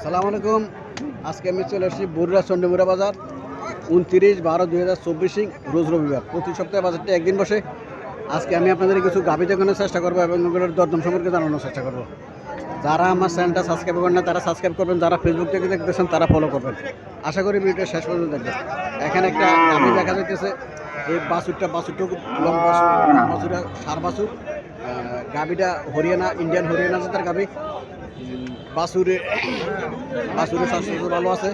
আসসালামু আলাইকুম। আজকে আমি চলে আসছি বরুড়া চন্ডীমুড়া বাজার 29/12/2024 রোজ রবিবার। প্রতি সপ্তাহে বাজারটা একদিন বসে। আজকে আমি আপনাদের কিছু গাভী দেখানোর চেষ্টা করবো এবং ওগুলোর দরদাম সম্পর্কে জানানোর চেষ্টা করবো। যারা আমার চ্যানেলটা সাবস্ক্রাইব করেন না তারা সাবস্ক্রাইব করবেন, যারা ফেসবুক থেকে দেখতেছেন তারা ফলো করবেন। আশা করি ভিডিওটা শেষ পর্যন্ত দেখবেন। এখানে একটা গাভী দেখা যাইতেছে, এই বাছুরটা লং বাছুরা সার বাছুর। গাভীটা হরিয়ানা, ইন্ডিয়ান হরিয়ানা জাতের গাভী। বাছুরের স্বাস্থ্য ভালো আছে।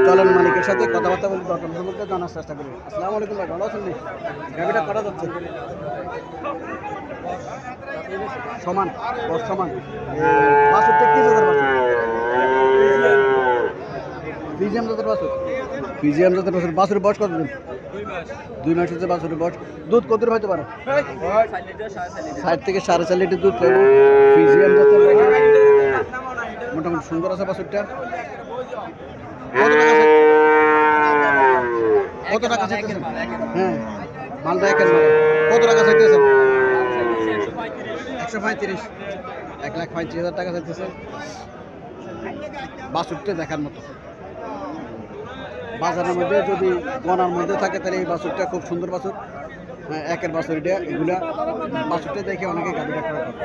চলেন মালিকের সাথে কথাবার্তা বলে দরকার সম্পর্কে জানার চেষ্টা করি। আসসালামু আলাইকুম ভাই, ভালো আছেন? গাভীটা করা যাচ্ছে সমান সমান। বাছুরটা কি জাতের বাছুর? ফ্রিজিয়াম জাতের বাছুর। ফ্রিজিয়াম জাতের বাছুর। বাছুরের বয়স কতদিন? 2 মাস হচ্ছে বাছুরের বয়স। দুধ কত হইতে পারে? 60 থেকে 4.5 লিটার দুধ পাবো। ফ্রিজিয়াম জাতের মোটামুটি সুন্দর আছে বাছুরটা। কত টাকা চাইতেছেন? হ্যাঁ, মালদা একের মাল। কত টাকা চাইতেছেন? 135। 1,35,000 টাকা চাইতেছে। বাছুরটা দেখার মতো। বাজারের মধ্যে যদি গনার মধ্যে থাকে তাহলে এই বাছুরটা খুব সুন্দর বাছুর। একের বাছুর এটা। এগুলা বাছুরটা দেখে অনেকে গাভীটা ক্রয় করে।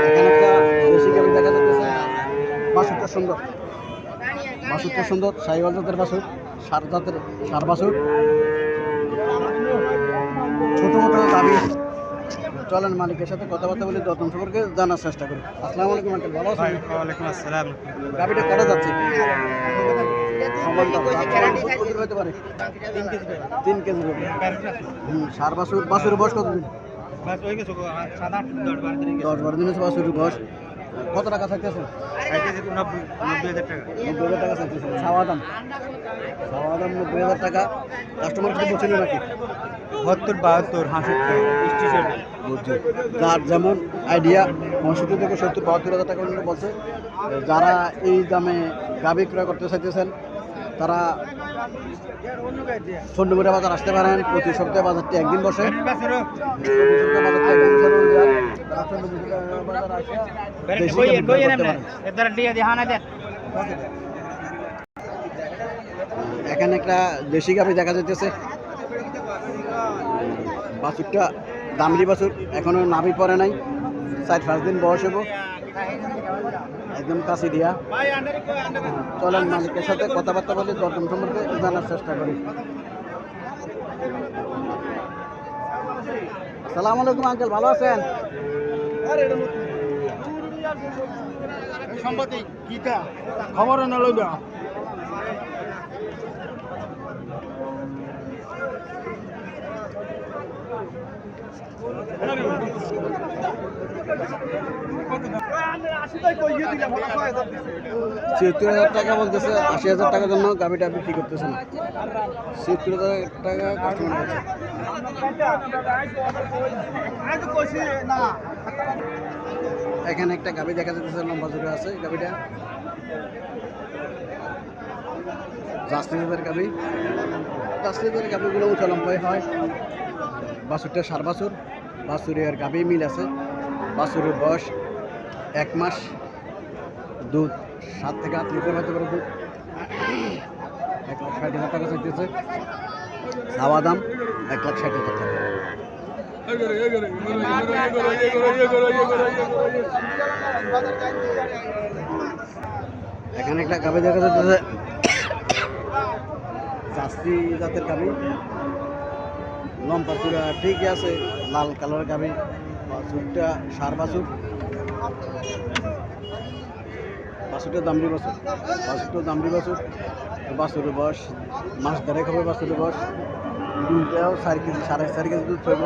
এখানে একটা দেশি গাভী দেখা যাচ্ছে। বাছুরটা সুন্দর, বাছুরটা সুন্দর। সাইওয়াল জাতের বাছুর, সার বাছুর। ছোট মোটো গাভী। চলেন মালিকের সাথে কথাবার্তা বলে দরদাম সম্পর্কে জানার চেষ্টা করি। আসসালামু আলাইকুম আঙ্কেল, ভালো আছেন? ওয়ালাইকুম আসসালাম। গাভীটা করা যাচ্ছে হতে পারে 3 কেজি। সার বাছুর। বাছুরের বয়স কতদিন? 10-12 দিন হচ্ছে বাছুরের বয়স। কত টাকা থাকতেছে? 90,000 টাকা। 90,000 টাকা থাকতেছে। চাওয়া দাম 90,000 টাকা। কাস্টমার কিছু বলছিল নাকি? 72, 65, বুঝছি। যার যেমন আইডিয়া 65 থেকে 70-72,000 টাকা পর্যন্ত বলছে। যারা এই দামে গাভী ক্রয় করতে চাইতেছেন তারা চন্ডীমুড়া বাজার আসতে পারেন। প্রতি সপ্তাহে বাজারটি একদিন বসে। এখানে একটা দেশি গাভী দেখা যাইতেছে। বাছুরটা দামড়ি বাছুর, এখনো নাভি পরে নাই। 4-5 দিন বয়স হবো। একদম কাছে দিয়া। চলেন মালিকের সাথে কথাবার্তা বলে দরদাম সম্পর্কে জানার চেষ্টা করি। আসসালামু আলাইকুম আঙ্কেল, ভালো আছেন? খবর না লইবা। ছিয়াত্তর টাকা বলতেছে। 80,000 টাকার জন্য গাভীটা বিক্রি করতেছে না। 76,000 টাকা কাস্টমার আছে। এখানে একটা গাভী দেখা যাচ্ছে, লম্বা জুড়ে আছে গাভীটা। জার্সিদের গাভী। জার্সিদের গাভীগুলো উঁচা লম্বাই হয়। বাছুরটা সার বাছুর। বাছুরের গাভী মিল আছে। বাছুরের বয়স 1 মাস। দুধ 7 থেকে 8 লিটার হতে পারে দুধ। 1,60,000 টাকা চাইতেছে। চাওয়া দাম 1,60,000 টাকা। এখানে একটা গাভী দেখা যাচ্ছে, জার্সি জাতের গাভী। লম্বা চূড়া ঠিকই আছে, লাল কালার গাভী। বাছুরটা সার বাছুর। বাছুরটা দামড়ি বাছুর। বাছুরের বয়স মাস 1.5 হবে। বাছুরের বয়স। দুধটাও 4 কেজি, 4.5 কেজি দুধ পাইব।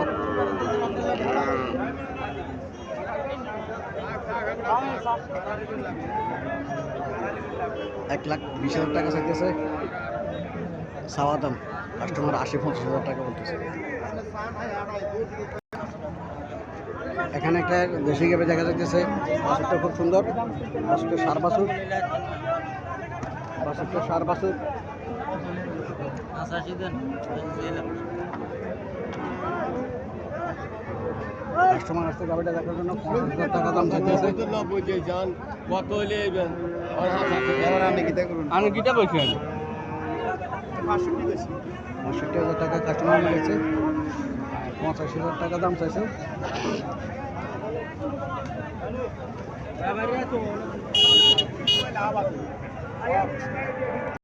$1,20,000 টাকা চাইতেছে। চাওয়া দাম। কাস্টমার 80-85,000 টাকা বলতেছে। এখানে একটা দেশি গাভী দেখা যাচ্ছে। বাছুরটা খুব সুন্দর। বাছুরটা সার বাছুর। কাস্টমার আসছে গাড়িটা দেখার জন্য 50,000 টাকা দাম চাইতেছে। এবার আপনি কিতা করুন আমি কিটা বলছেন 65,000 টাকা কাস্টমার নিয়েছে, 85,000 টাকা দাম চাইছে।